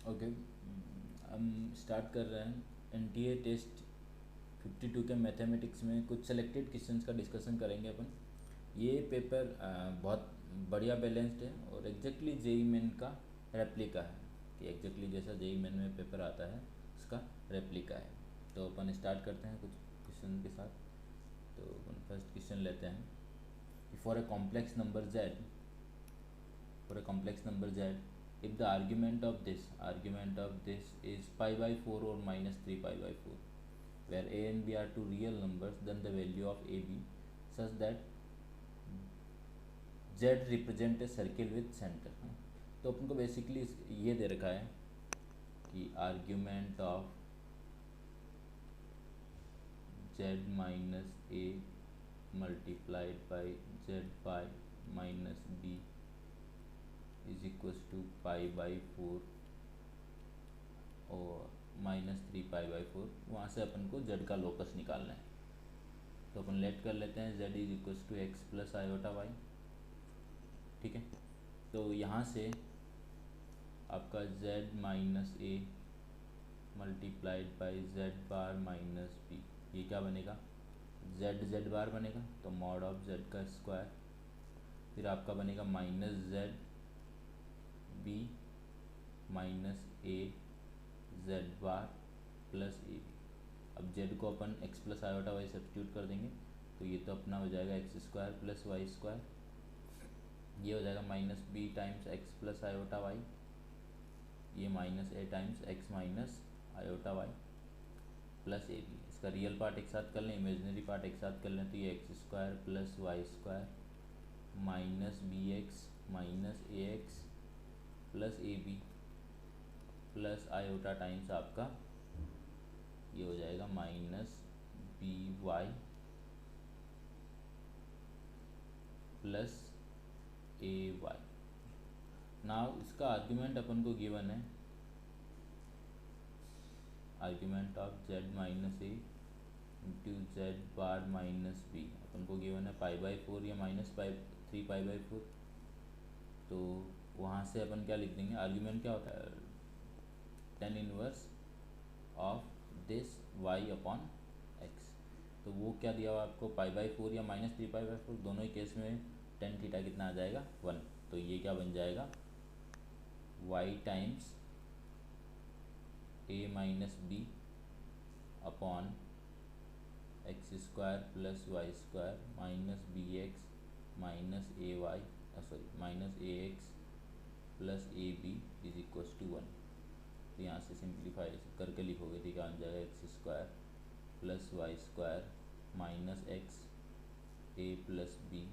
Okay, हम start कर रहे हैं एनटीए टेस्ट 52 के मैथमेटिक्स में कुछ सेलेक्टेड क्वेश्चंस का डिस्कशन करेंगे अपन। ये पेपर बहुत बढ़िया बैलेंस्ड है और एग्जैक्टली जेई मेन का रेप्लिका है, कि एग्जैक्टली जैसा जेई मेन में पेपर आता है उसका रेप्लिका है। तो अपन स्टार्ट करते हैं कुछ क्वेश्चन के साथ। तो अपन फर्स्ट क्वेश्चन लेते हैं कि for a complex number Z, for a complex number z, if the argument of this is pi by 4 or minus 3 pi by 4, where a and b are two real numbers, then the value of a b such that z represent a circle with center। तो अपन को basically ये दे रखा है कि argument of z minus a multiplied by z pi minus b is equals to pi by 4 और minus 3 pi by 4। वहाँ से अपन को z का लोकस निकालना है। तो अपन लेट कर लेते हैं z is equals to x plus iota y. ठीक है, तो यहाँ से आपका z minus a multiplied by z bar minus b, ये क्या बनेगा, z बार बनेगा, तो मॉड ऑफ z का स्क्वायर, फिर आपका बनेगा minus z b minus a z bar plus a b. अब जेड को अपन x plus iota y substitute कर देंगे, तो ये तो अपना हो जाएगा x square plus y square, ये हो जाएगा minus b times x plus iota y, ये minus a times x minus iota y plus a b. इसका रियल पार्ट एक साथ कर लें, इमेजिनरी पार्ट एक साथ कर लें, तो ये x square plus y square minus b x minus a x plus a b plus iota times आपका ये हो जाएगा minus b y plus a y. Now इसका आर्ग्यूमेंट अपन को गिवन है, argument of z minus a into z bar minus b अपन को गिवन है पाई बाई 4 या माइनस पाई 3 पाई बाई 4। तो वहाँ से अपन क्या लिख देंगे, आर्ग्यूमेंट क्या होता है, tan inverse of this y upon x. तो वो क्या दिया हुआ आपको, पाई बाई 4 या माइनस 3 पाई बाई 4, दोनों ही केस में टेन थीटा कितना आ जाएगा 1। तो ये क्या बन जाएगा, y times a minus b upon x square plus y square minus b x minus a y minus a x plus a b is equals to 1। तो यहाँ से सिंप्लीफाई करके लिखोगे तो क्या बन जाएगा, x square plus y square minus x a plus b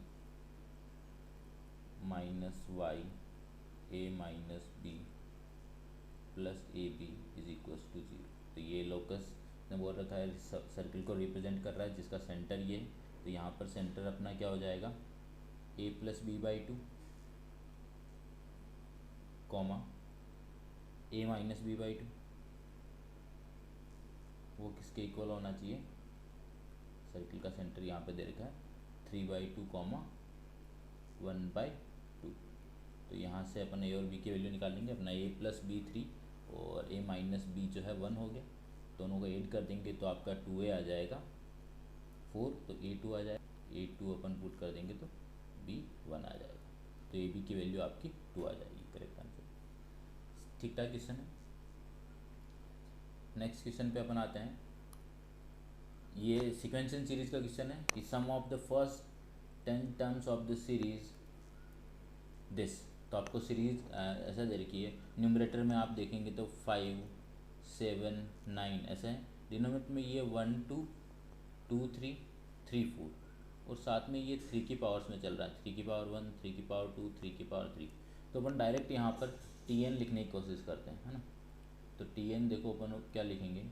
minus y a minus b plus a b is equals to 0। तो ये लोकस ने बोल रखा है सर्किल को रिप्रेजेंट कर रहा है जिसका सेंटर ये, तो यहाँ पर सेंटर अपना क्या हो जाएगा, a plus b by 2 comma a minus b by 2, वो किसके इक्वल होना चाहिए, सर्किल का सेंटर यहाँ पे दे रखा है 3 बाई 2 कॉमा 1 बाई 2। तो यहाँ से अपन ए और बी की वैल्यू निकाल लेंगे, अपना ए प्लस बी 3 और ए माइनस बी जो है 1 हो गया, दोनों को ऐड कर देंगे तो आपका 2a आ जाएगा 4, तो a2 आ जाएगा, a2 अपन पुट कर देंगे तो b1 आ जाएगा, तो ए बी की वैल्यू आपकी 2 आ जाएगी, करेक्ट आंसर। ठीक ठाक क्वेश्चन है। नेक्स्ट क्वेश्चन पे अपन आते हैं, ये सीक्वेंशियल सीरीज का क्वेश्चन है कि sum of the first 10 terms of the series this. तो आपको सीरीज ऐसा दे रखी है, न्यूमरेटर में आप देखेंगे तो 5 7 9 ऐसे है, डिनोमिनेटर में ये 1 2 2 3 3 4 और साथ में ये 3 की पावर्स में चल रहा है, 3 की पावर 1 3 की पावर 2 3 की पावर 3। तो अपन डायरेक्ट यहाँ पर tn लिखने की कोशिश करते हैं, है ना। तो tn देखो अपन क्या लिखेंगे,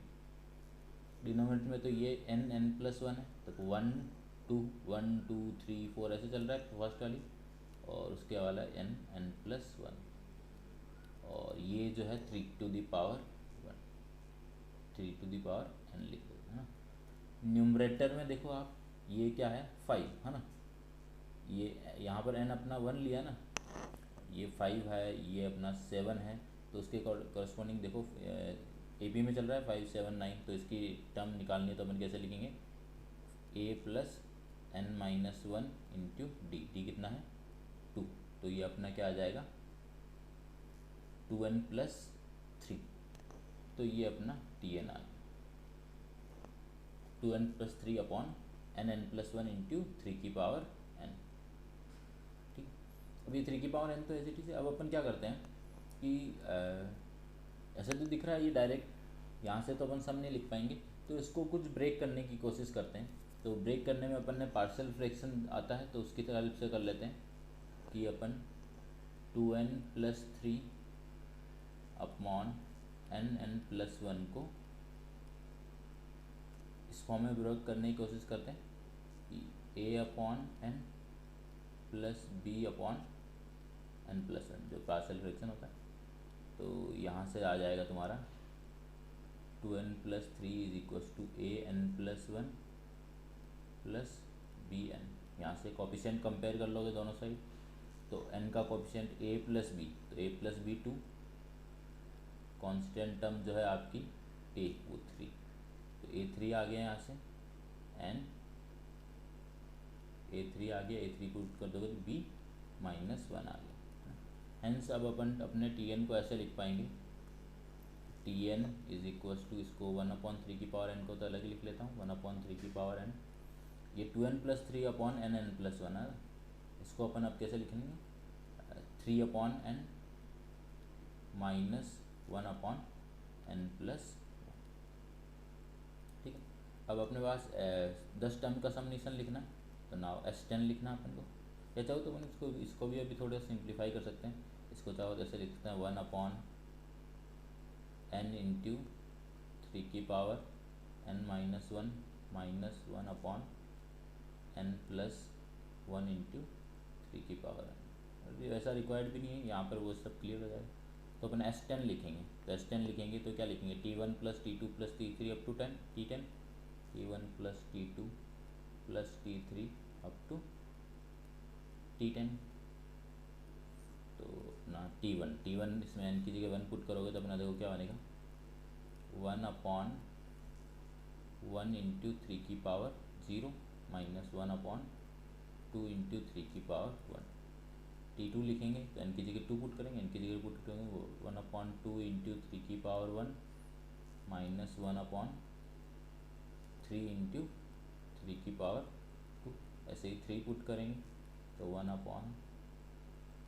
डिनोमिनेटर में तो ये n प्लस 1 है, तो 1 2 1 2 3 4 ऐसे चल रहा है फर्स्ट वाली, और उसके वाला n प्लस 1, और ये जो है 3 to the power 1 3 to the power n लिख दो, है ना। न्यूमरेटर में देखो आप, ये क्या है 5, है ना, ये यहाँ पर n अपना 1 लिया ना, ये 5 है, ये अपना 7 है, तो उसके करस्पॉन्डिंग देखो ए पी में चल रहा है 579, तो इसकी टर्म निकालनी है तो अपन कैसे लिखेंगे, a plus n minus one into d, d कितना है 2, तो ये अपना क्या आ जाएगा 2n प्लस 3, तो ये अपना टी एन आ गया 2n plus 3 upon n plus one into 3 की पावर n। ठीक, अब ये 3 की पावर n तो ऐसे चीज़ है। अब अपन क्या करते हैं कि ऐसे तो दिख रहा है ये डायरेक्ट यहाँ से तो अपन सम नहीं लिख पाएंगे, तो इसको कुछ ब्रेक करने की कोशिश करते हैं। तो ब्रेक करने में अपन ने पार्शियल फ्रैक्शन आता है तो उसकी हेल्प से कर लेते हैं कि अपन 2n plus 3 upon n plus one को इस फॉर्म में ब्रेक करने की कोशिश करते हैं कि a upon n plus b upon n plus one, जो पार्शियल फ्रैक्शन होता है। तो यहाँ से आ जाएगा तुम्हारा 2n plus 3 is equals to a n plus one plus b n. यहाँ से कोफिशिएंट कंपेयर कर लोगे दोनों साइड, तो n का कोफिशिएंट a प्लस बी, तो a plus b 2, constant term जो है आपकी a वो 3, तो a3 आ गया यहाँ से, एन a3 आ गया, a3 पुट कर दोगे तो b माइनस वन आ गया। हेंस अब अपन अपने tn को ऐसे लिख पाएंगे, tn इज इक्वल्स टू, इसको 1/3 की पावर n को तो अलग ही लिख लेता हूँ, 1/3 की पावर n, ये 2n plus 3 upon n plus one है। इसको अपन अब कैसे लिखेंगे, 3 upon n minus 1 upon n plus, ठीक है। अब अपने पास 10 टर्म का समेशन लिखना है, तो नाउ S10 लिखना अपन को, या चाहो तो अपन इसको भी अभी थोड़ा सिंप्लीफाई कर सकते हैं। इसको चाहो तो ऐसे लिख सकते हैं 1 अपॉन n इंटू 3 की power n minus one minus 1 upon n plus 1 into 3 की पावर n। अभी वैसा रिक्वायर्ड भी नहीं है, यहाँ पर वो सब क्लियर हो जाएगा। तो अपन S10 लिखेंगे, तो S10 लिखेंगे तो क्या लिखेंगे, T1 plus T2 plus T3 up to T10, T1 plus T2 plus T3 up to T10। तो अपना T1 इसमें n की जगह 1 पुट करोगे तो अपना देखो क्या बनेगा, 1 अपॉन 1 इंटू 3 की पावर 0 माइनस 1 अपॉन 2 इंटू 3 की पावर 1। T2 लिखेंगे तो n की जगह 2 पुट करेंगे, n की जगह पुट करेंगे वो 1 अपॉन 2 इंटू 3 की पावर 1 माइनस 1 अपॉन 3 इंटू 3 की पावर 2। ऐसे ही 3 पुट करेंगे तो 1 अपॉन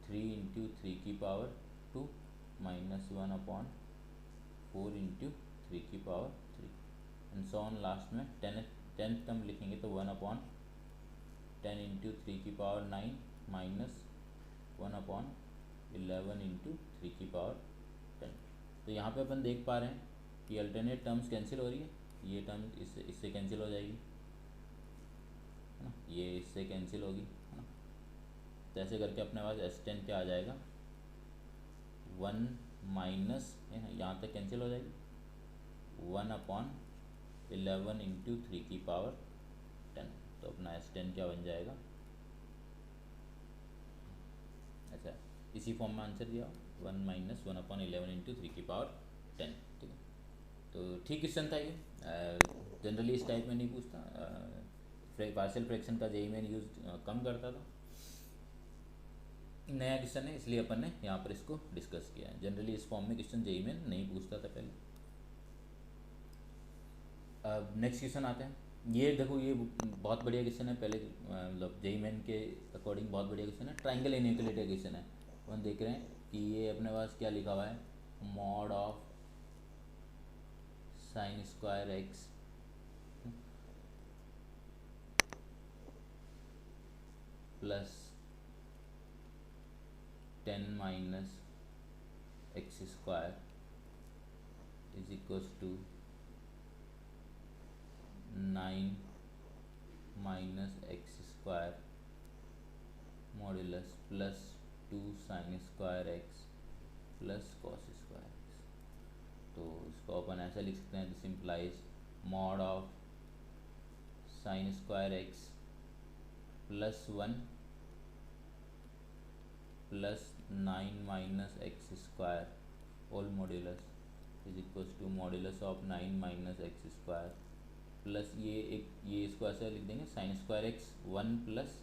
3 इंटू 3 की पावर 2 माइनस 1 अपॉन 4 इंटू 3 की power 3 and so on. Last में 10th टर्म लिखेंगे तो 1 अपॉन 10 इंटू 3 की पावर 9 माइनस 1 अपॉन 11 इंटू 3 की पावर 10। तो यहाँ पे अपन देख पा रहे हैं कि अल्टरनेट टर्म्स कैंसिल हो रही है, ये टर्म इससे कैंसिल हो जाएगी, है ना, ये इससे कैंसिल होगी, है ना। तो ऐसे करके अपने पास S10 क्या आ जाएगा, 1 माइनस, है ना, यहाँ तक कैंसिल हो जाएगी, 1 अपॉन 11 इंटू 3 की पावर 10। तो अपना S10 क्या बन जाएगा, अच्छा इसी फॉर्म में आंसर दिया, 1 माइनस 1 अपॉन 11 इंटू 3 की पावर 10। ठीक है, तो ठीक क्वेश्चन था ये, जनरली इस टाइप में नहीं पूछता, पार्शियल फ्रैक्शन का जेई मैंने यूज कम करता था, नया क्वेश्चन है इसलिए अपन ने यहाँ पर इसको डिस्कस किया है। जनरली इस फॉर्म में क्वेश्चन जेई में नहीं पूछता था पहले। अब नेक्स्ट क्वेश्चन आते हैं, ये देखो ये बहुत बढ़िया क्वेश्चन है, पहले मतलब जेई मैन के अकॉर्डिंग बहुत बढ़िया क्वेश्चन है, ट्राइंगल इनइक्वालिटी क्वेश्चन है। अपन देख रहे हैं कि ये अपने पास क्या लिखा हुआ है, mod of sine square x plus 10 minus x square is equals to 9 minus x square modulus plus 2 sine square x plus cos square x. तो इसको अपन ऐसा लिख सकते हैं, this implies mod of sine square x plus 1 plus 9 minus x square is equal to modulus of 9 minus x square plus ये इसको ऐसा लिख देंगे साइन स्क्वायर एक्स 1 प्लस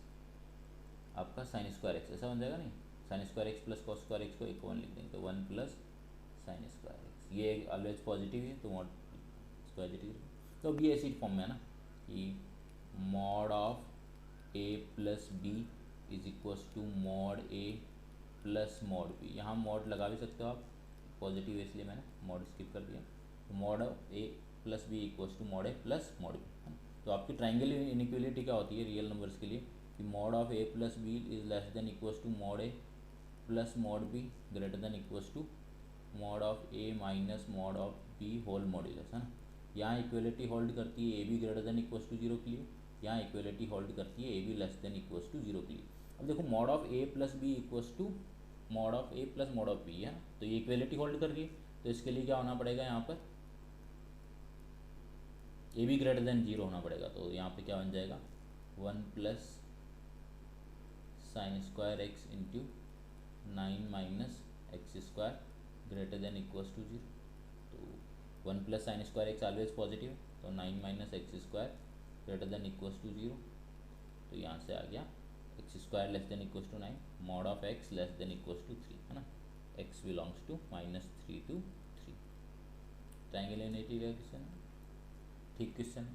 आपका साइन स्क्वायर एक्स, ऐसा बन जाएगा नहीं, sign square x plus cos square x को एक 1 लिख देंगे तो 1 प्लस साइन स्क्वायर एक्स, ये ऑलवेज पॉजिटिव है तो मॉड पॉजिटिव, तो अब ये ऐसी फॉर्म में है ना कि mod of a plus b is equals to mod a plus mod b, यहाँ मॉड लगा भी सकते हो आप, पॉजिटिव है इसलिए मैंने मॉड स्किप कर दिया, तो mod of a plus b equals to mod a plus mod b. तो आपकी ट्राइंगल इनइक्वलिटी क्या होती है रियल नंबर्स के लिए कि mod of a plus b is less than equals to mod a plus mod b greater than equals to mod of a minus mod of b whole modulus, है ना। यहाँ equality hold करती है a b greater than equals to zero के लिए, यहाँ equality hold करती है a b less than equals to zero के लिए। अब देखो mod of a plus b equals to mod of a plus mod of b, है ना, तो ये इक्वलिटी होल्ड कर रही है, तो इसके लिए क्या होना पड़ेगा, यहाँ पर a b greater than zero होना पड़ेगा, तो यहाँ पे क्या बन जाएगा 1 plus sine square x into 9 minus x square greater than equals to zero, तो 1 plus sine square x always positive, तो 9 minus x square greater than equals to zero, तो यहाँ से आ गया x square less than equals to 9 mod of x less than equals to 3, है ना, x belongs to -3 to 3। Triangle unity का question, ठीक क्वेश्चन।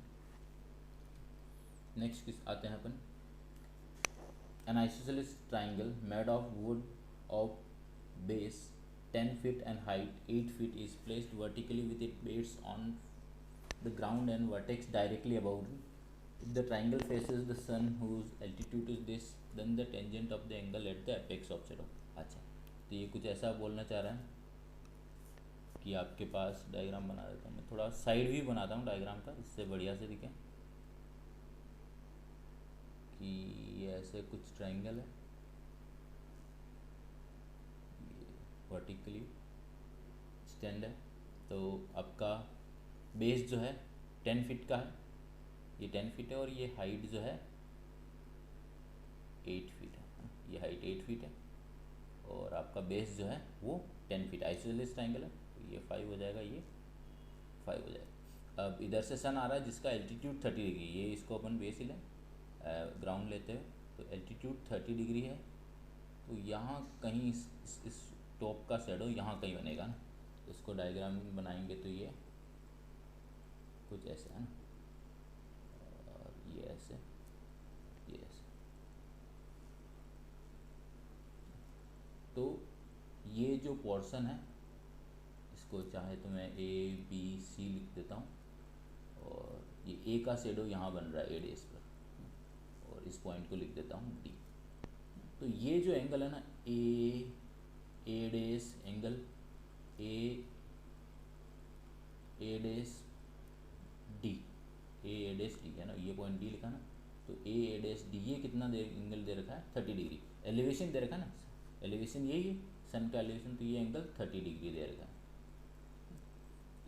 नेक्स्ट आते हैं अपन, an isosceles triangle made of wood of base 10 feet and height 8 feet is placed vertically with its base on the ground and vertex directly above it. If the triangle faces the sun whose altitude is this, then the tangent of the angle at the apex of shadow। अच्छा, तो ये कुछ ऐसा बोलना चाह रहा है कि आपके पास डायग्राम बना देता हूँ मैं, थोड़ा साइड भी बनाता हूँ डायग्राम का, इससे बढ़िया से दिखे कि ये ऐसे कुछ ट्राइंगल है, वर्टिकली स्टैंड है, तो आपका बेस जो है 10 फीट का है, ये 10 फीट है, और ये हाइट जो है 8 फीट है, ये हाइट 8 फीट है, और आपका बेस जो है वो 10 फीट, आइसोसेलेस ट्राइंगल है, तो ये 5 हो जाएगा, ये 5 हो जाएगा। अब इधर से सन आ रहा है जिसका एल्टीट्यूड 30 डिग्री, ये इसको अपन बेस ही लें, ग्राउंड लेते हैं, तो एल्टीट्यूड 30 डिग्री है, तो यहाँ कहीं इस टॉप का शेडो यहाँ कहीं बनेगा ना, तो इसको डायग्राम बनाएंगे तो ये कुछ ऐसे है ना, और ये ऐसे, ये ऐसे, तो ये जो पोर्शन है इसको चाहे तो मैं ए बी सी लिख देता हूँ, और ये ए का शेडो यहाँ बन रहा है ए डेस पर, और इस पॉइंट को लिख देता हूँ डी। तो ये जो एंगल है ना a dash angle a dash d, a dash d है ना, ये पॉइंट डी लिखा ना, तो ए डेस डी, ये कितना एंगल दे रखा है 30 डिग्री, एलिवेशन दे रखा है ना, एलिवेशन यही है सन का एलिवेशन, तो ये एंगल 30 डिग्री दे रखा है।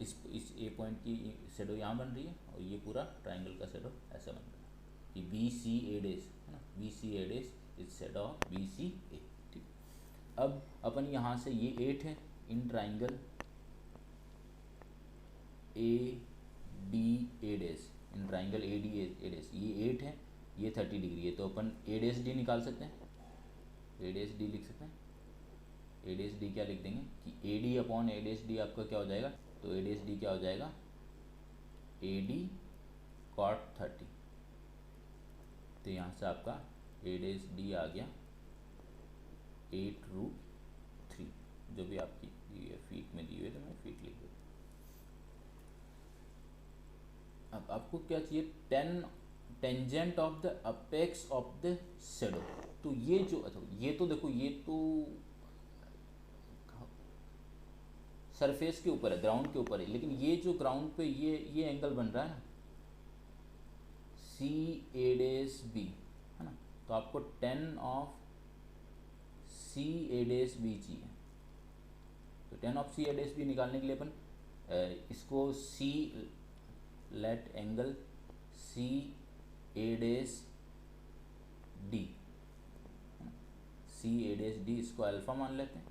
इस ए पॉइंट की शेडो यहाँ बन रही है, और ये पूरा ट्राइंगल का शेडो ऐसा बन रहा है कि बी सी ए डेस, है ना, b c A dash is shadow of b c a. ठीक, अब अपन यहाँ से ये 8 है in triangle a d a dash, in triangle a d a dash, ये 8 है, ये 30 डिग्री है, तो अपन ए डेस डी निकाल सकते हैं, ए डेस डी लिख सकते हैं, ए डेस डी क्या लिख देंगे कि A D upon A dash D आपका क्या हो जाएगा, तो ए डेस डी क्या हो जाएगा ए डी कॉट 30, तो यहाँ से आपका ए डेस डी आ गया 8√3, जो भी आपकी ये फीट में दी हुई है तो मैं फीट लिख दूँ। अब आपको क्या चाहिए 10 tangent of the apex of the shadow, तो ये जो ये तो देखो ये तो सरफेस के ऊपर है, ग्राउंड के ऊपर है, लेकिन ये जो ग्राउंड पे ये एंगल बन रहा है ना सी ए डेस बी, है ना, तो आपको 10 of C A dash B चाहिए, तो 10 of C A dash B निकालने के लिए अपन इसको सी लेट एंगल सी ए डेस डी, सी ए डेस डी, इसको अल्फ़ा मान लेते हैं,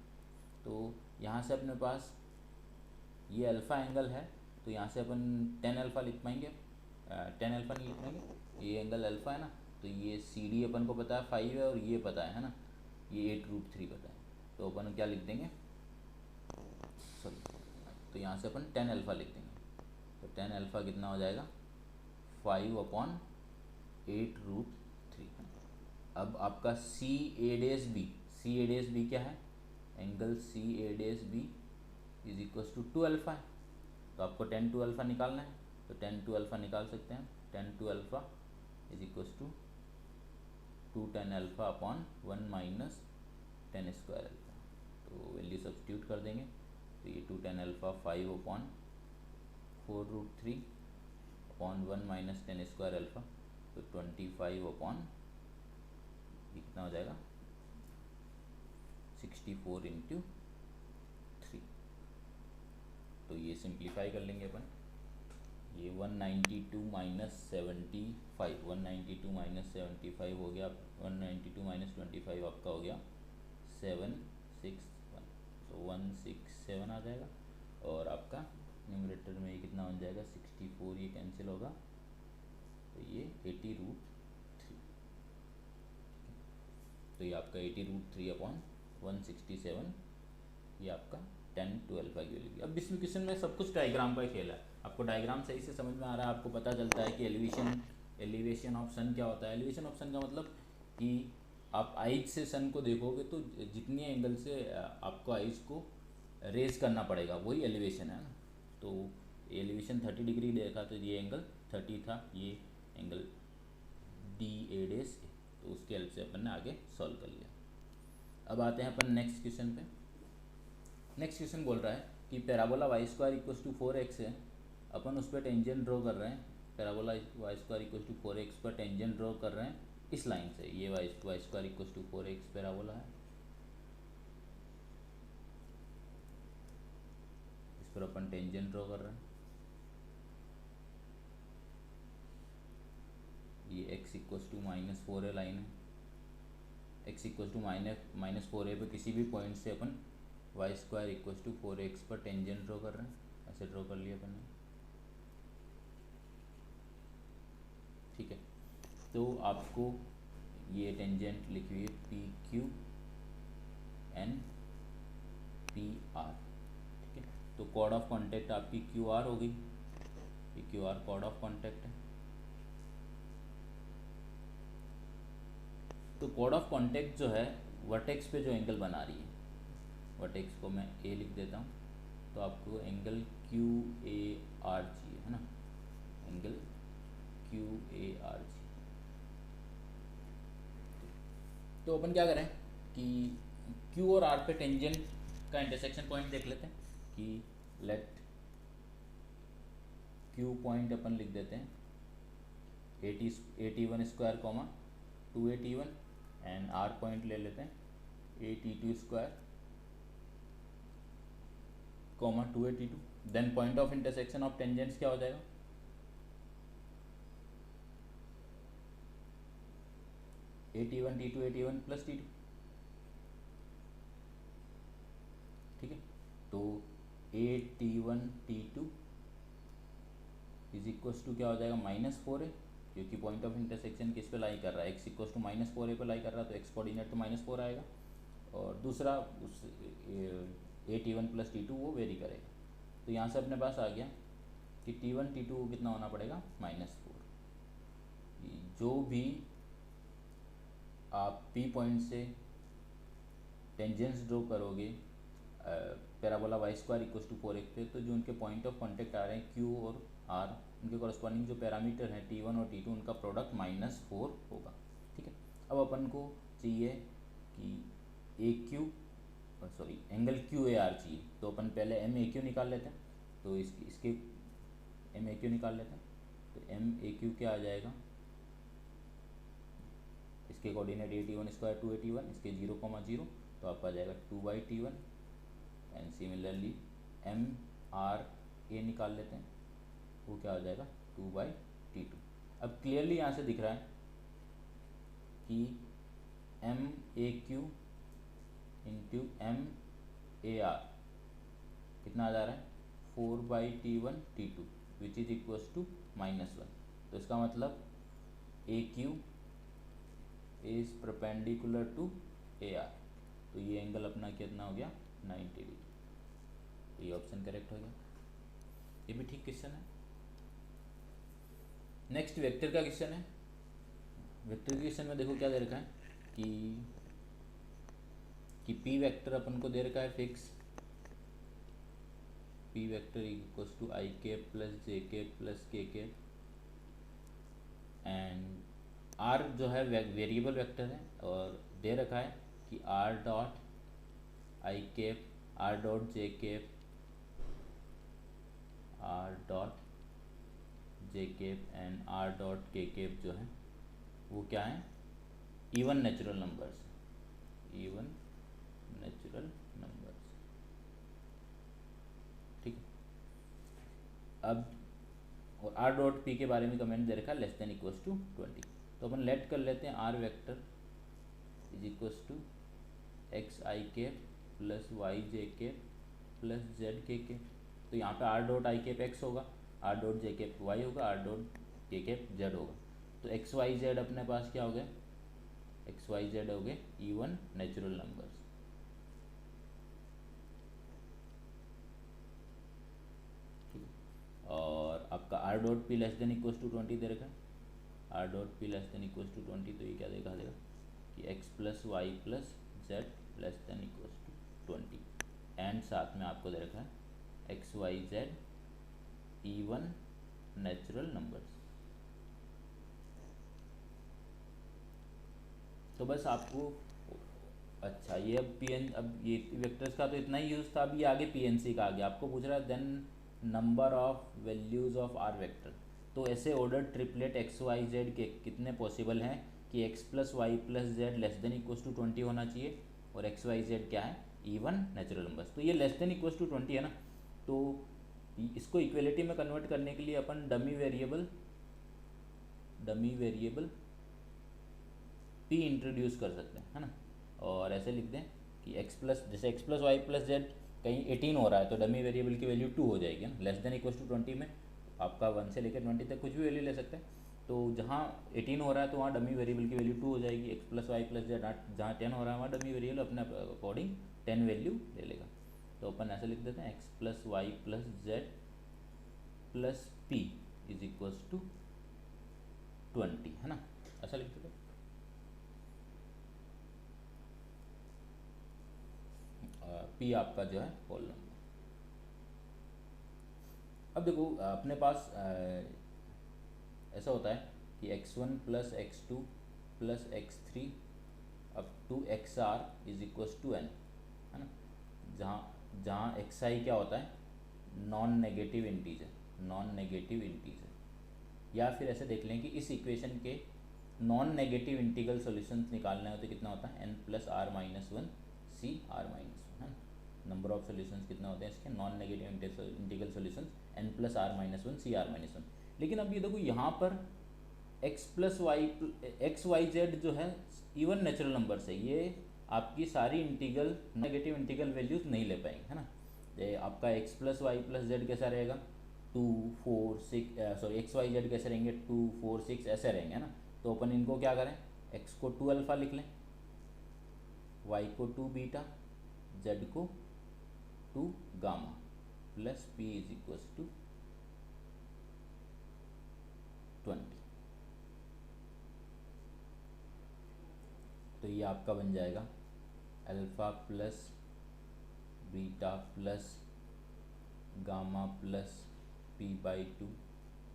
तो यहाँ से अपने पास ये अल्फ़ा एंगल है, तो यहाँ से अपन टेन अल्फ़ा लिख पाएंगे, टेन अल्फ़ा नहीं लिख पाएंगे, ये एंगल अल्फ़ा है ना, तो ये सी डी अपन को पता है 5 है, और ये पता है ना, ये 8√3 पता है, तो अपन क्या लिख देंगे, सॉरी, तो यहाँ से अपन टेन अल्फ़ा लिख देंगे, तो टेन अल्फ़ा कितना हो जाएगा 5/8√3। अब आपका सी ए डेस बी, सी ए डेस बी क्या है, angle C A dash B is equals to 2 alpha है, तो आपको 10 2 अल्फ़ा निकालना है, तो 10 2 अल्फ़ा निकाल सकते हैं, 10 2 alpha is equals to 2 10 alpha upon 1 minus 10 square alpha, तो वैल्यू सब्स्टिट्यूट कर देंगे, तो ये 2 10 alpha 5/4√3 upon 1 minus 10 square alpha, तो 25 अपॉन कितना हो जाएगा 64/3, तो ये सिंप्लीफाई कर लेंगे अपन, ये 192 माइनस 75, 192 माइनस 75 हो गया, 192 माइनस 25 आपका हो गया 761, तो 167 आ जाएगा, और आपका न्यूमरेटर में ये कितना बन जाएगा 64, ये कैंसिल होगा, तो ये 80√3, तो ये आपका 80√3 अपॉन 167, ये आपका 10 12 की वैल्यू की। अब इसमें क्वेश्चन में सब कुछ डायग्राम का खेल है, आपको डायग्राम सही से समझ में आ रहा है, आपको पता चलता है कि एलिवेशन ऑफ सन क्या होता है। एलिवेशन ऑफ सन का मतलब कि आप आइज से सन को देखोगे तो जितनी एंगल से आपको आइज को रेज करना पड़ेगा, वही एलिवेशन है ना। तो एलिवेशन 30 डिग्री देखा तो ये एंगल 30 था, ये एंगल डी ए डेस, तो उसके हेल्प से अपन ने आगे सॉल्व कर लिया। अब आते हैं अपन नेक्स्ट क्वेश्चन पे। नेक्स्ट क्वेश्चन बोल रहा है कि parabola y square equals to 4x है, अपन उस पर टेंजेंट ड्रॉ कर रहे हैं, parabola y square equals to 4x पर टेंजेंट ड्रॉ कर रहे हैं इस लाइन से, ये y square equals to 4x parabola है, इस पर अपन टेंजेंट ड्रॉ कर रहे हैं, ये x equals to -4a line है, x इक्वल्स टू -4a पे किसी भी पॉइंट से अपन y square equals to 4x पर टेंजेंट ड्रॉ कर रहे हैं, ऐसे ड्रॉ कर लिया अपन ने, ठीक है। तो आपको ये टेंजेंट लिखी हुई है P Q and P R, ठीक है। तो कॉर्ड ऑफ कॉन्टेक्ट आपकी क्यू आर होगी, ये Q R chord of contact है। तो कॉर्ड ऑफ कॉन्टेक्ट जो है वर्टेक्स पे जो एंगल बना रही है, वर्टेक्स को मैं ए लिख देता हूँ, तो आपको एंगल क्यू ए आर चाहिए है ना, एंगल क्यू ए आर चाहिए। तो अपन क्या करें कि Q और R पे टेंजेंट का इंटरसेक्शन पॉइंट देख लेते हैं, कि लेट Q पॉइंट अपन लिख देते हैं 81 स्क्वायर 281, एंड R पॉइंट ले लेते हैं 82 square 282, then point of intersection of tangents क्या हो जाएगा 81 T2 81 प्लस T2, ठीक है। तो 81 T2 इज इक्वल्स टू क्या हो जाएगा -4a, क्योंकि पॉइंट ऑफ इंटरसेक्शन किस पे लाई कर रहा है, x इक्वल्स टू -4a पे लाई कर रहा है, तो x कोऑर्डिनेट तो -4 आएगा, और दूसरा उस 81 प्लस T2 वो वेरी करेगा, तो यहाँ से अपने पास आ गया कि T1 T2 कितना होना पड़ेगा -4। जो भी आप P पॉइंट से टेंजेंट्स ड्रॉ करोगे parabola y square equals to 4x पे, तो जो उनके पॉइंट ऑफ कॉन्टेक्ट आ रहे हैं Q और R, उनके कॉरस्पॉन्डिंग जो पैरामीटर हैं T1 और T2, उनका प्रोडक्ट -4 होगा, ठीक है। अब अपन को चाहिए कि एंगल QAR चाहिए, तो अपन पहले MAQ निकाल लेते हैं, तो इसके MAQ निकाल लेते हैं, तो MAQ क्या आ जाएगा, इसके कोऑर्डिनेट 81 स्क्वायर 281, इसके 0,0, तो आपका आ जाएगा 2/T1, एंड सिमिलरली MRA निकाल लेते हैं, वो क्या हो जाएगा 2/T2। अब क्लियरली यहाँ से दिख रहा है कि MAQ इंटू MAR कितना आ जा रहा है 4/T1 T2 which is equals to -1। तो इसका मतलब AQ is perpendicular to AR। तो ये एंगल अपना कितना हो गया 90 डिग्री। तो ये ऑप्शन करेक्ट हो गया। ये भी ठीक क्वेश्चन है। नेक्स्ट वेक्टर का क्वेश्चन है। वेक्टर के क्वेश्चन में देखो क्या दे रखा है कि P वेक्टर अपन को दे रखा है fix. P vector equals to I cap plus J cap plus K cap and R जो है वेरिएबल वेक्टर है और दे रखा है कि R dot I cap R dot J cap R dot J cap and R dot K cap जो है वो क्या है even natural numbers. Even natural numbers, ठीक है। अब और R डॉट P के बारे में कमेंट दे रखा है लेस देन इक्वल्स टू 20। तो अपन लेट कर लेते हैं R vector is equals to x i cap plus y j cap plus z k cap. तो यहाँ पे R dot i cap x होगा, R dot j cap y होगा, R dot k cap z होगा। तो x y Z अपने पास क्या हो गया, एक्स वाई जेड हो गए इवन नेचुरल नंबर्स। और आपका R dot p less than equals to 20 दे रखा है। R dot p less than equals to 20, तो ये क्या देखा देगा कि x plus y plus z less than equals to 20 and साथ में आपको दे रखा है x y z even natural numbers. तो बस आपको अच्छा ये अब ये वेक्टर्स का तो इतना ही यूज़ था। अभी आगे PNC का आ गया। आपको पूछ रहा है then number of values of R vector. तो ऐसे order triplet x y z के कितने पॉसिबल हैं कि x plus y plus z less than equals to 20 होना चाहिए और एक्स वाई जेड क्या है इवन नेचुरल नंबर्स। तो ये लेस देन इक्वल्स टू 20 है ना, तो इसको इक्वलिटी में कन्वर्ट करने के लिए अपन डमी वेरिएबल P इंट्रोड्यूस कर सकते हैं, है ना। और ऐसे लिख दें कि x प्लस जैसे x plus y plus z कहीं 18 हो रहा है तो डमी वेरिएबल की वैल्यू 2 हो जाएगी ना। लेस देन इक्वल्स टू 20 में आपका 1 से लेकर 20 तक कुछ भी वैल्यू ले सकते हैं। तो जहाँ 18 हो रहा है तो वहाँ डमी वेरिएबल की वैल्यू 2 हो जाएगी। x plus y plus z जहाँ 10 हो रहा है वहाँ डमी वेरिएबल अपने अकॉर्डिंग 10 वैल्यू ले लेगा। तो अपन ऐसे लिख देते हैं x plus y plus z plus p is equals to 20, है ना। ऐसा लिख देते हैं। P आपका जो है होल नंबर। अब देखो अपने पास ऐसा होता है कि x1 plus x2 plus x3 up to xr is equals to n, है ना। जहाँ xi क्या होता है नॉन नेगेटिव इंटीजर। या फिर ऐसे देख लें कि इस इक्वेशन के नॉन नेगेटिव इंटीग्रल सॉल्यूशंस निकालना है तो कितना होता है n plus r minus 1 c r minus 1, है ना। नंबर ऑफ सॉल्यूशंस कितना होते हैं इसके non negative integral solutions n plus r minus 1 c r minus 1। लेकिन अब ये देखो यहाँ पर x plus y x y z जो है इवन नेचुरल नंबर्स है। ये आपकी सारी इंटीग्रल नेगेटिव इंटीग्रल वैल्यूज नहीं ले पाएंगे, है ना। ये आपका x plus y plus z कैसा रहेगा 2 4 6 सॉरी एक्स वाई जेड कैसे रहेंगे 2 4 6 ऐसे रहेंगे, है ना। तो अपन इनको क्या करें x को 2 अल्फ़ा लिख लें, y को 2 बीटा, z को 2 gamma plus p is equals to 20। तो ये आपका बन जाएगा alpha plus beta plus gamma plus p/2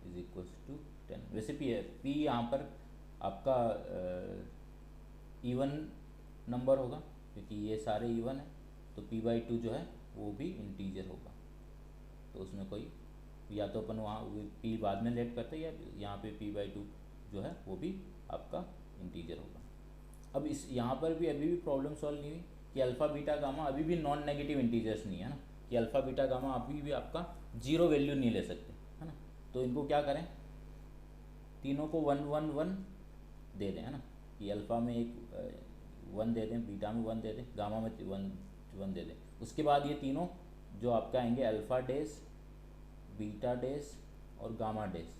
is equals to 10। वैसे p यहाँ पर आपका इवन नंबर होगा क्योंकि ये सारे इवन है। तो p/2 जो है वो भी इंटीजर होगा। तो उसमें कोई या तो अपन वहाँ p बाद में लेट करते हैं या यहाँ पे p/2 जो है वो भी आपका इंटीजर होगा। अब इस यहाँ पर भी अभी भी प्रॉब्लम सॉल्व नहीं हुई कि अल्फ़ा बीटा गामा अभी भी नॉन नेगेटिव इंटीजर्स नहीं है ना, कि अल्फ़ा बीटा गामा अभी भी आपका 0 वैल्यू नहीं ले सकते, है ना। तो इनको क्या करें तीनों को 1 1 1 दे दें, है ना। कि अल्फ़ा में एक 1 दे दें, बीटा में 1 दे दें, गामा में 1 1 दे दें। उसके बाद ये तीनों जो आपका आएंगे अल्फ़ा डेज बीटा डैश और गामा डैश,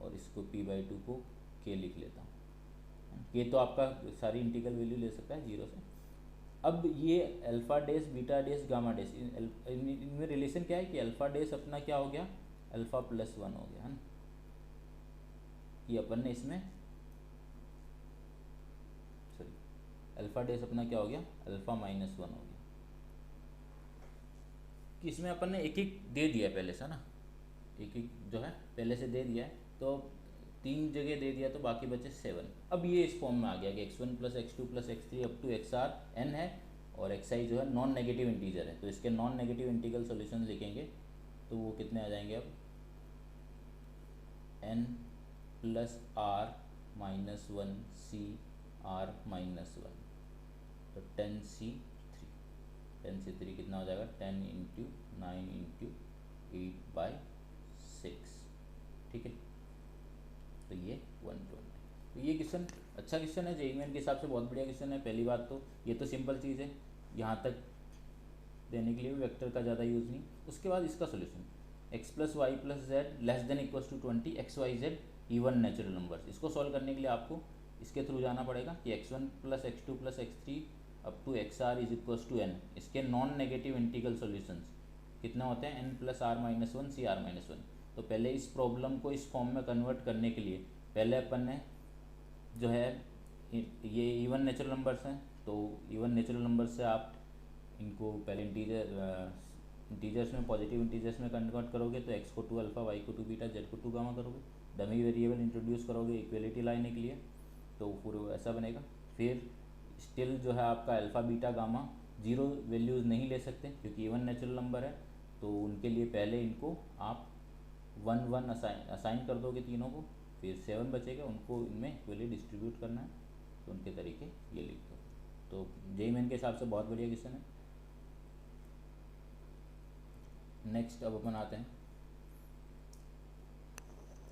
और इसको p/2 को k लिख लेता हूँ। ये तो आपका सारी इंटीग्रल वैल्यू ले सकता है 0 से। अब ये alpha dash, beta dash, gamma dash, इनमें रिलेशन क्या है कि अल्फ़ा डैश अपना क्या हो गया, अल्फ़ा प्लस 1 हो गया, है ना। ये अपन ने इसमें सॉरी अल्फ़ा डैश अपना क्या हो गया, अल्फ़ा माइनस 1 हो गया, कि इसमें अपन ने एक एक दे दिया पहले से ना, एक एक जो है पहले से दे दिया है, तो 3 जगह दे दिया तो बाकी बचे 7। अब ये इस फॉर्म में आ गया कि x1 plus x2 plus x3 up to xr n है, और xi जो है नॉन नेगेटिव इंटीजर है, तो इसके नॉन नेगेटिव इंटीग्रल सॉल्यूशन लिखेंगे तो वो कितने आ जाएंगे, अब n plus r minus 1 c r minus 1, तो 10c3, 10c3 कितना हो जाएगा, 10 इंटू 9 इंटू 8/6, ठीक है। तो ये 120। तो ये क्वेश्चन अच्छा क्वेश्चन है, जेईई मेन के हिसाब से बहुत बढ़िया क्वेश्चन है। पहली बात तो ये तो सिंपल चीज़ है, यहाँ तक देने के लिए वेक्टर का ज़्यादा यूज़ नहीं। उसके बाद इसका solution x plus y plus z less than equal to 20, x y z even natural numbers. इसको सॉल्व करने के लिए आपको इसके थ्रू जाना पड़ेगा कि x1 plus x2 plus x3 up to xr is equal to n, इसके नॉन नेगेटिव इंटीग्रल सॉल्यूशंस कितना होते हैं, n plus r minus 1 c r minus 1। तो पहले इस प्रॉब्लम को इस फॉर्म में कन्वर्ट करने के लिए पहले अपन ने जो है ये इवन नेचुरल नंबर्स हैं, तो इवन नेचुरल नंबर से आप इनको पहले इंटीजर्स में, पॉजिटिव इंटीजर्स में कन्वर्ट करोगे, तो x को 2 अल्फ़ा, y को 2 बीटा, z को 2 गामा करोगे, डमी वेरिएबल इंट्रोड्यूस करोगे इक्वलिटी लाने के लिए, तो पूरा ऐसा बनेगा। फिर स्टिल जो है आपका alpha beta gamma zero values नहीं ले सकते क्योंकि इवन नेचुरल नंबर है, तो उनके लिए पहले इनको आप 1 1 असाइन कर दोगे तीनों को, फिर 7 बचेगा, उनको इनमें इक्वली डिस्ट्रीब्यूट करना है, तो उनके तरीके ये लिख दो। तो जेईई मेन के हिसाब से बहुत बढ़िया क्वेश्चन है। नेक्स्ट अब अपन आते हैं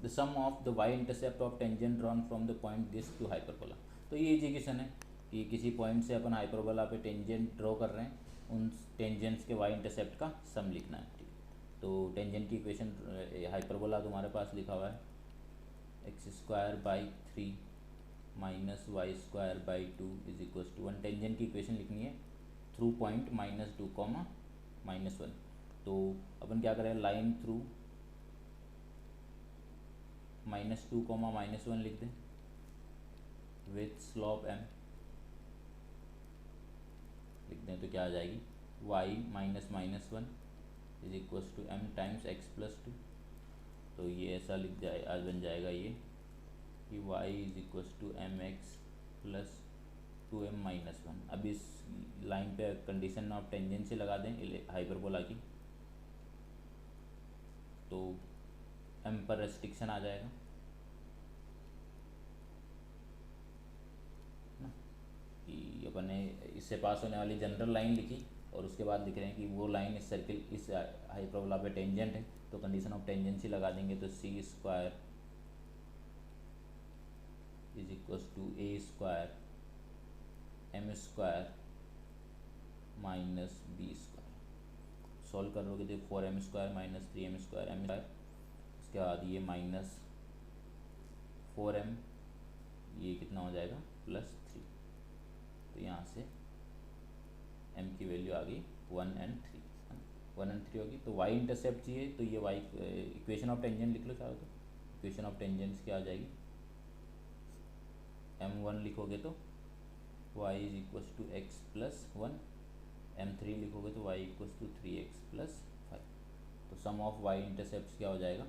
the sum of the y intercept of tangent drawn from the point this to hyperbola. तो ये इजी क्वेश्चन है कि किसी पॉइंट से अपन हाइपरबोला पे टेंजेंट ड्रॉ कर रहे हैं, उन टेंजेंट्स के वाई इंटरसेप्ट का सम लिखना है, ठीक है। तो टेंजेंट की इक्वेशन हाइपरबोला तुम्हारे पास लिखा हुआ है x²/3 minus y²/2 is equal to 1। Tangent की इक्वेशन लिखनी है थ्रू पॉइंट -2, -1। तो अपन क्या करें, लाइन थ्रू -2, -1 लिख दें विथ स्लॉप m लिख दें, तो क्या आ जाएगी, y minus -1 is equal to m times x+2। तो ये ऐसा लिख जाए, आज बन जाएगा ये कि y is equal to mx plus 2m-1। अब इस लाइन पे कंडीशन ऑफ टेंजेंसी लगा दें हाइपरबोला की, तो m पर रेस्ट्रिक्शन आ जाएगा ना, कि अपन ने इससे पास होने वाली जनरल लाइन लिखी और उसके बाद लिख रहे हैं कि वो लाइन इस सर्किल इस हाइपरबोला पे टेंजेंट है, तो कंडीशन ऑफ टेंजेंसी लगा देंगे, तो c² is equal to a² m² minus b²। Solve करोगे तो 4m² माइनस 3m² m², उसके बाद ये माइनस 4m, ये कितना हो जाएगा +3। तो यहाँ से m की वैल्यू आ गई 1 और 3, 1 और 3 होगी। तो y इंटरसेप्ट चाहिए, तो ये y इक्वेशन ऑफ टेंजेंट लिख लो चाहो तो। इक्वेशन ऑफ टेंजेंट्स क्या आ जाएगी, m1 लिखोगे तो y is equal to x plus 1, m3 लिखोगे तो y equal to 3x plus 5। तो सम ऑफ y इंटरसेप्ट क्या हो जाएगा,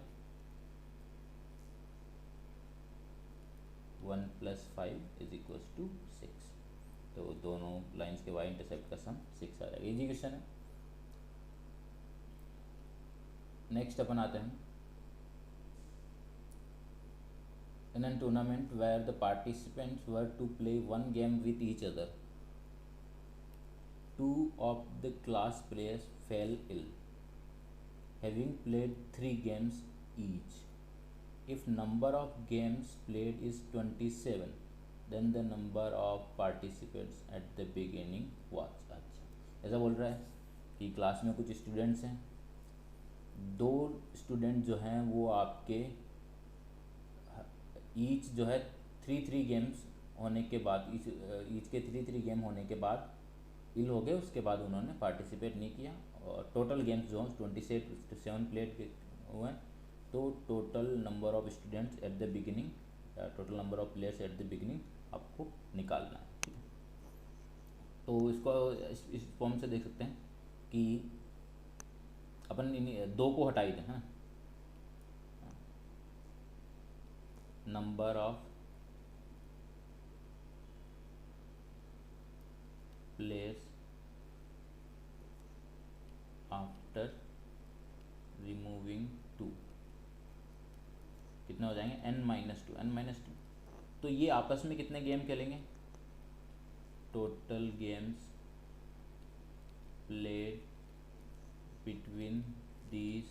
1 प्लस 5 इज इक्वल टू 6। तो दोनों लाइंस के y इंटरसेप्ट का सम 6 आ जाएगा। इजी क्वेश्चन है। नेक्स्ट अपन आते हैं, in a tournament where the participants were to play one game with each other, 2 of the class players fell ill, having played 3 games each. If number of games played is 27, then the number of participants at the beginning was। अच्छा, ऐसा बोल रहा है कि class में कुछ students हैं, 2 student जो हैं वो आपके ईच जो है 3 गेम्स होने के बाद ईच के 3 गेम होने के बाद इल हो गए, उसके बाद उन्होंने पार्टिसिपेट नहीं किया। और टोटल गेम्स जो 27 प्लेड के हुए हैं, तो total number of students at the beginning या total number of players at the beginning आपको निकालना है, ठीक है। तो इसको इस फॉर्म से देख सकते हैं कि अपन दो को हटाई दें, है ना। Number of players after removing 2 कितने हो जाएंगे, n-2। तो ये आपस में कितने गेम खेलेंगे, total games played between these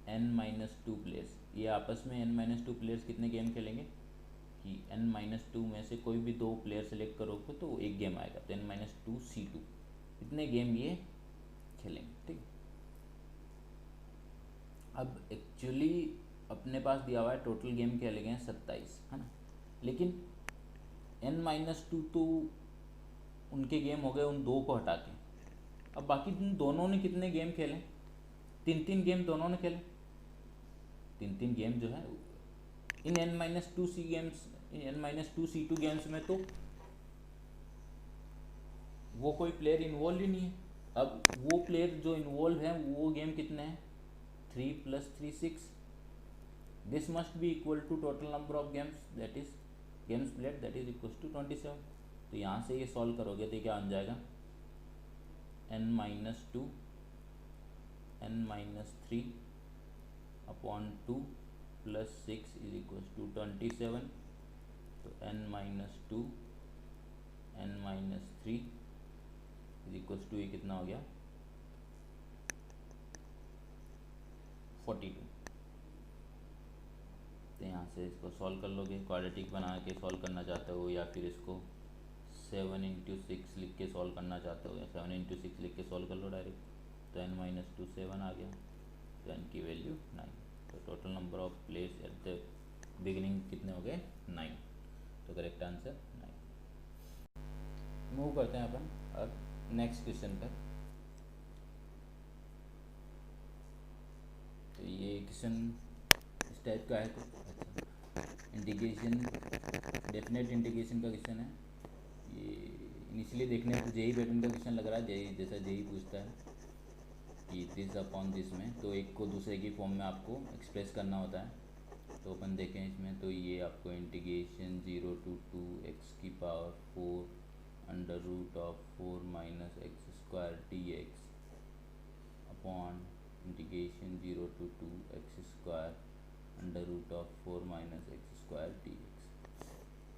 n-2 players. ये आपस में n-2 प्लेयर्स कितने गेम खेलेंगे कि n-2 में से कोई भी 2 प्लेयर सेलेक्ट करोगे तो एक गेम आएगा, तो n-2c2 इतने गेम ये खेलेंगे, ठीक। अब एक्चुअली अपने पास दिया हुआ है टोटल गेम खेले गए हैं 27, है ना, लेकिन n-2 तो उनके गेम हो गए उन 2 को हटा के। अब बाकी दोनों ने कितने गेम खेले, 3 गेम दोनों ने खेले। 3 गेम जो है इन n-2c गेम्स, इन n-2c2 गेम्स में तो वो कोई प्लेयर इन्वॉल्व ही नहीं है। अब वो प्लेयर जो इन्वॉल्व है वो गेम कितने हैं, 3 + 3 6। This must be equal to total number of games that is games played that is equal to 27। तो यहाँ से ये सॉल्व करोगे तो क्या बन जाएगा, n-2 n-3 upon 2 + 6 is equal to 27। तो n-2 n-3 is equal to ये कितना हो गया, 42। तो यहाँ से इसको सॉल्व कर लोगे, क्वाड्रेटिक बना के सॉल्व करना चाहते हो या फिर इसको 7 × 6 लिख के सॉल्व करना चाहते हो, या 7 × 6 लिख के सॉल्व कर लो डायरेक्ट। तो n-2 7 आ गया, तो n की वैल्यू 9। तो total number of players at the beginning कितने हो गए, 9। तो करेक्ट आंसर 9। मूव करते हैं अपन अब नेक्स्ट क्वेश्चन पर। तो ये क्वेश्चन इस टाइप का है। तो अच्छा, इंटीग्रेशन डेफिनेट इंटीग्रेशन का क्वेश्चन है ये। इनिशियली देखने में तो जेई पैटर्न का क्वेश्चन लग रहा है, जेई जैसा जेई पूछता है कि दिस अपॉन दिस में, तो एक को दूसरे की फॉर्म में आपको एक्सप्रेस करना होता है। तो अपन देखें इसमें, तो ये आपको integration 0 to 2x⁴ √4 - x² dx upon integration 0 to 2x² √4 - x² dx।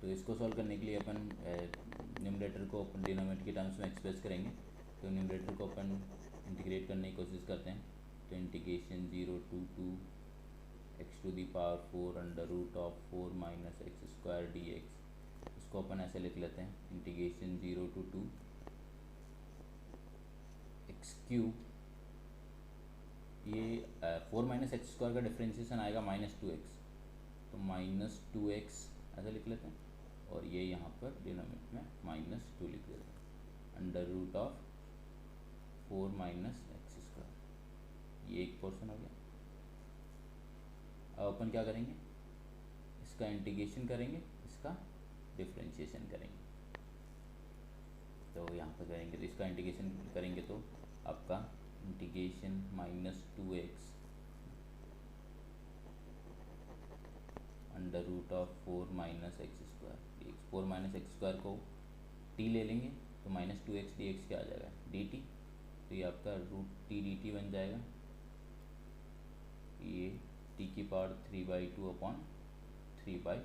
तो इसको सॉल्व करने के लिए अपन न्यूमरेटर को अपन डिनोमिनेटर के टर्म्स में एक्सप्रेस करेंगे। तो न्यूमरेटर को अपन इंटीग्रेट करने की कोशिश करते हैं। तो integration 0 to 2x⁴ √4 - x² dx, इसको अपन ऐसे लिख लेते हैं, इंटीग्रेशन 0 to 2x³, ये 4 - x² का डिफ्रेंशिएशन आएगा -2x, तो -2x ऐसा लिख लेते हैं। और ये यहाँ पर डिनोमिनेटर में -2 लिख देते हैं, √4 - x²। ये एक पोर्शन हो गया। अब अपन क्या करेंगे, इसका इंटीग्रेशन करेंगे, इसका डिफ्रेंशिएशन करेंगे। तो यहाँ पर करेंगे, तो इसका इंटीग्रेशन करेंगे तो आपका इंटीग्रेशन -2x √4 - x², 4 - x² को t ले लेंगे तो -2x dx क्या आ जाएगा, dt। तो ये आपका √t dt बन जाएगा। ये t⁵2 अपॉन 3/2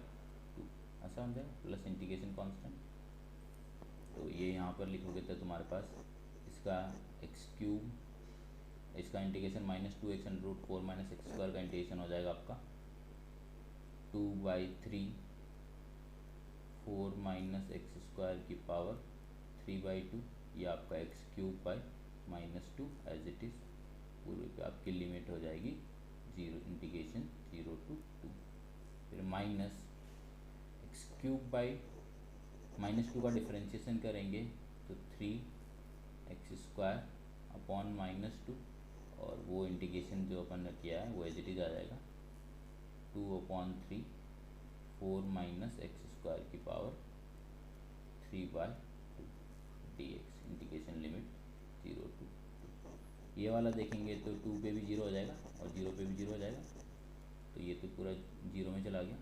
ऐसा बन जाएगा, प्लस इंटीग्रेशन कांस्टेंट। तो ये यहाँ पर लिखोगे तो तुम्हारे पास इसका x³, इसका इंटीग्रेशन -2x √4 - x² का इंटीग्रेशन हो जाएगा आपका 2/3 4 - x² की पावर 3/2। ये आपका x³ / -2 एज इट इज़ पूरे पे आपकी लिमिट हो जाएगी जीरो इंटीग्रेशन 0 to 2, फिर माइनस एक्स क्यूब बाई -2 का डिफ्रेंशिएशन करेंगे तो 3x² अपॉन -2, और वो इंटीग्रेशन जो अपन ने किया है वो एज इट इज़ आ जाएगा 2/3 4 - x² की power 3/2 dx, integration limit 0 to 2। ये वाला देखेंगे तो 2 पे भी 0 हो जाएगा और 0 पे भी 0 हो जाएगा, तो ये तो पूरा 0 में चला गया।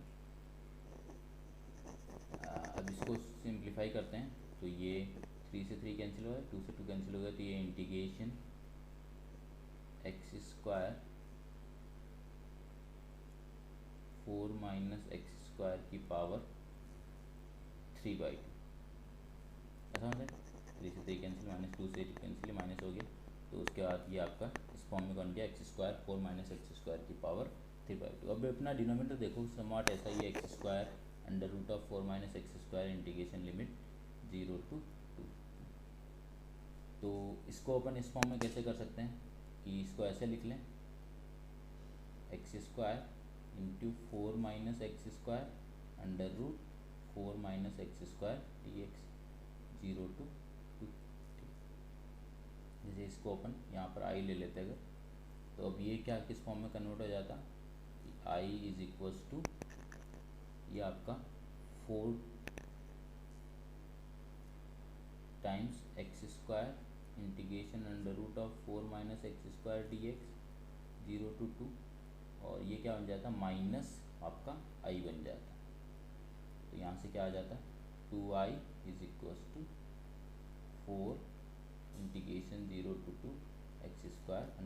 अब इसको सिंप्लीफाई करते हैं तो ये 3 से 3 कैंसिल हो गया, 2 से 2 कैंसिल हो गया, तो ये इंटीग्रेशन x² 4 - x² की पावर 3/2, ऐसा मतलब 3 से 3 कैंसिल, -2 से 2 कैंसिल, माइनस हो गया, तो उसके बाद ये आपका इस फॉर्म में बन गया x² 4 - x² की पावर 3/2। अब अपना डिनोमिनेटर देखो समवाट ऐसा ही है, x² √4 - x² integration limit 0 to 2। तो इसको अपन इस फॉर्म में कैसे कर सकते हैं कि इसको ऐसे लिख लें, x² × 4 - x² √4 - x² dx 0 to 2। जैसे इसको अपन यहाँ पर i ले लेते अगर, तो अब ये क्या किस फॉर्म में कन्वर्ट हो जाता कि i इज इक्वल्स टू ये आपका 4 times x² integration √4 - x² dx 0 to 2, और ये क्या बन जाता माइनस आपका i बन जाता। तो यहाँ से क्या आ जाता 2i is equals to 4 integration 0 to 2 x²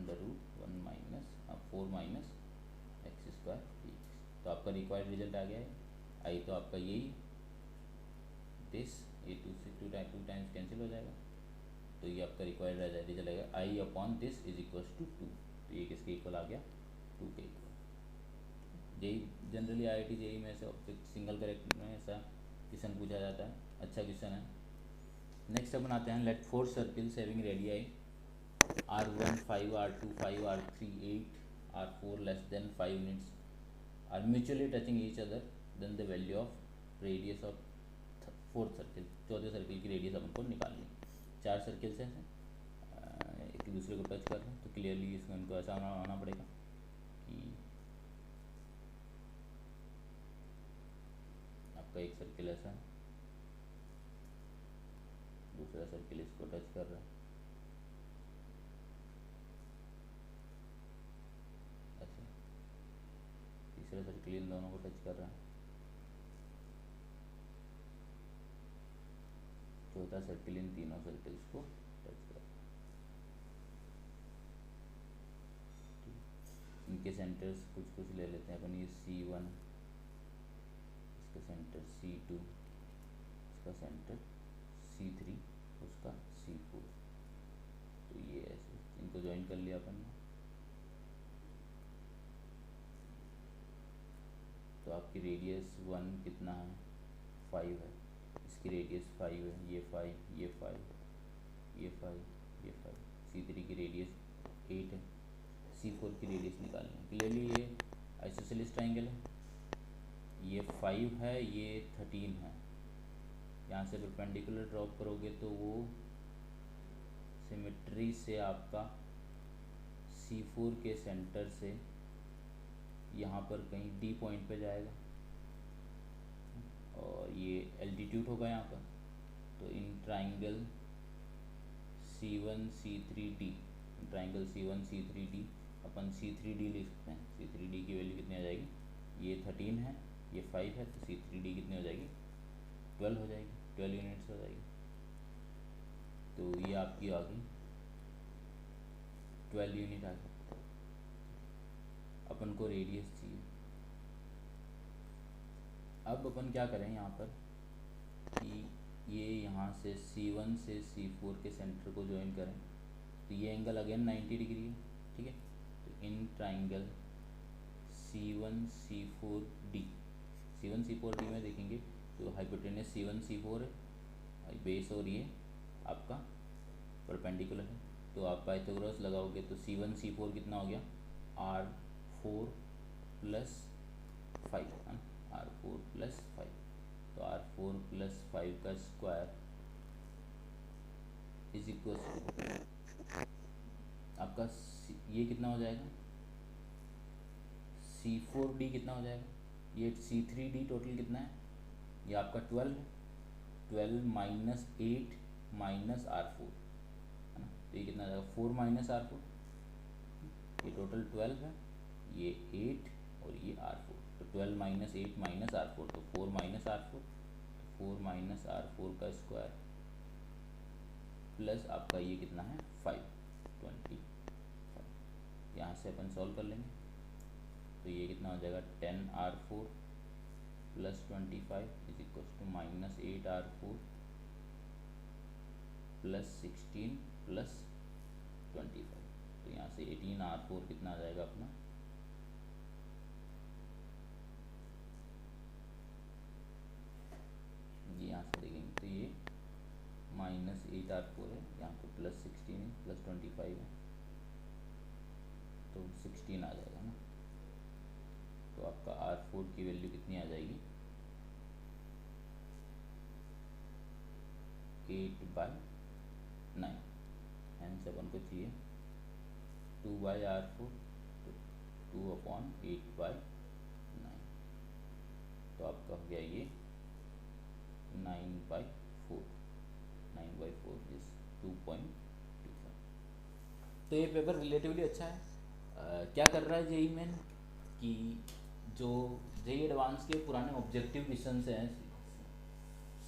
√1 - 4 - x² dx। तो आपका रिक्वायर्ड रिजल्ट आ गया है, i तो आपका यही, दिस ये 2 से 2 टाइम्स कैंसिल हो जाएगा, तो ये आपका रिक्वायर्ड रिजल्ट आएगा i upon this is equals to 2। तो ये किसके इक्वल आ गया 2 के इक्वल। यही जनरली IIT JEE में ऐसे सिंगल करेक्ट में ऐसा क्वेश्चन पूछा जाता है, अच्छा क्वेश्चन है। नेक्स्ट अपन आते हैं, let 4 circles having radii r1 5 r2 5 r3 8 r4 less than 5 units are mutually touching each other, then the value of radius of fourth circle. चौथे सर्किल की रेडियस अपन को निकालनी। 4 सर्किल्स हैं, एक दूसरे को टच कर रहे हैं, तो क्लियरली इसमें इनको ऐसा आना पड़ेगा कि आपका एक सर्किल ऐसा है, दूसरा सर्किल इसको टच कर रहा है ऐसे, तीसरा सर्किल इन दोनों को टच कर रहा है, चौथा सर्किल इन तीनों सर्किल्स को टच कर रहा है। इनके सेंटर्स कुछ कुछ ले लेते हैं अपन, ये C1, इसका सेंटर C2, इसका सेंटर C3, उसका C4, तो ये ऐसे इनको ज्वाइन कर लिया अपन ने। तो आपकी रेडियस 1 कितना है 5 है, इसकी रेडियस 5 है, ये 5 ये 5 ये 5 ये 5, C3 की रेडियस 8 है, C4 की रेडियस निकालनी है। क्लियरली ये आइसोसेलेस ट्राइंगल है, ये 5 है ये 13 है, यहाँ से परपेंडिकुलर ड्रॉप करोगे तो वो सिमेट्री से आपका C4 के सेंटर से यहाँ पर कहीं D पॉइंट पे जाएगा, और ये एल्टीट्यूड होगा यहाँ पर। तो in triangle C1 C3D, triangle C1 C3D upon C3D लिख सकते हैं। C3D की वैल्यू कितनी आ जाएगी, ये 13 है ये 5 है, तो C3D कितनी हो जाएगी 12 हो जाएगी, 12 यूनिट्स हो जाएगी। तो ये आपकी आ गई 12 यूनिट आ गई। अपन को रेडियस चाहिए। अब अपन क्या करें यहाँ पर कि ये यहाँ से C1 से C4 के सेंटर को ज्वाइन करें, तो ये एंगल अगेन 90 डिग्री है, ठीक है। तो in triangle C1 C4D, C1 C4D में देखेंगे तो हाइपोटेनस C1 C4 है, बेस और ये आपका परपेंडिकुलर है। तो आप पाइथागोरस लगाओगे तो C1 C4 कितना हो गया R4 प्लस 5 है ना, R4 प्लस 5। तो R4 प्लस 5 का स्क्वायर इज इक्वल टू आपका ये कितना हो जाएगा, C4D कितना हो जाएगा, ये C3D टोटल कितना है, ये आपका 12 है, 12 माइनस 8 माइनस R4 है ना, तो ये कितना आ जाएगा 4 माइनस R4, ये टोटल 12 है, ये 8 और ये R4, तो 12 माइनस 8 माइनस R4, तो 4 माइनस R4, 4 माइनस R4 का स्क्वायर प्लस आपका ये कितना है 25, यहाँ से अपन सॉल्व कर लेंगे। तो ये कितना हो जाएगा 10R4 प्लस 25 is equal to minus 8R4 plus 16 plus 25। तो यहाँ से 18R4 कितना आ जाएगा अपना, ये यहाँ से देखेंगे तो ये माइनस 8R4 है, यहाँ पे प्लस 16 है, प्लस 25 है, तो 16 आ जाएगा ना। तो आपका R4 की वैल्यू कितनी आ जाएगी 8/9, हैंस अपन को चाहिए 2/R4, तो 2/8/9, तो आपका हो गया ये 9/4, 9/4 इज 2.25। तो ये पेपर रिलेटिवली अच्छा है। क्या कर रहा है जेई मेन कि जो जेई एडवांस के पुराने ऑब्जेक्टिव क्वेश्चंस हैं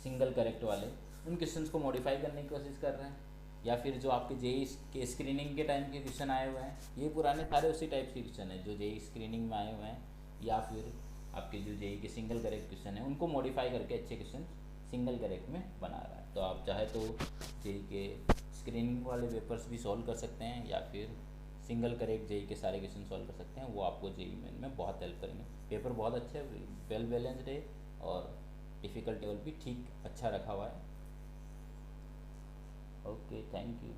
सिंगल करेक्ट वाले, उन क्वेश्चंस को मॉडिफाई करने की कोशिश कर रहे हैं, या फिर जो आपके जेई के स्क्रीनिंग के टाइम के क्वेश्चन आए हुए हैं, ये पुराने सारे उसी टाइप के क्वेश्चन हैं जो जेई स्क्रीनिंग में आए हुए हैं, या फिर आपके जो जेई के सिंगल करेक्ट क्वेश्चन हैं उनको मॉडिफाई करके अच्छे क्वेश्चन सिंगल करेक्ट में बना रहा है। तो आप चाहे तो जेई के स्क्रीनिंग वाले पेपर्स भी सॉल्व कर सकते हैं, या फिर सिंगल करेक्ट जेई के सारे क्वेश्चन सॉल्व कर सकते हैं, वो आपको जेई मेन में बहुत हेल्प करेंगे। पेपर बहुत अच्छा है, वेल बैलेंस्ड है, और डिफ़िकल्ट लेवल भी ठीक अच्छा रखा हुआ है। Okay, thank you.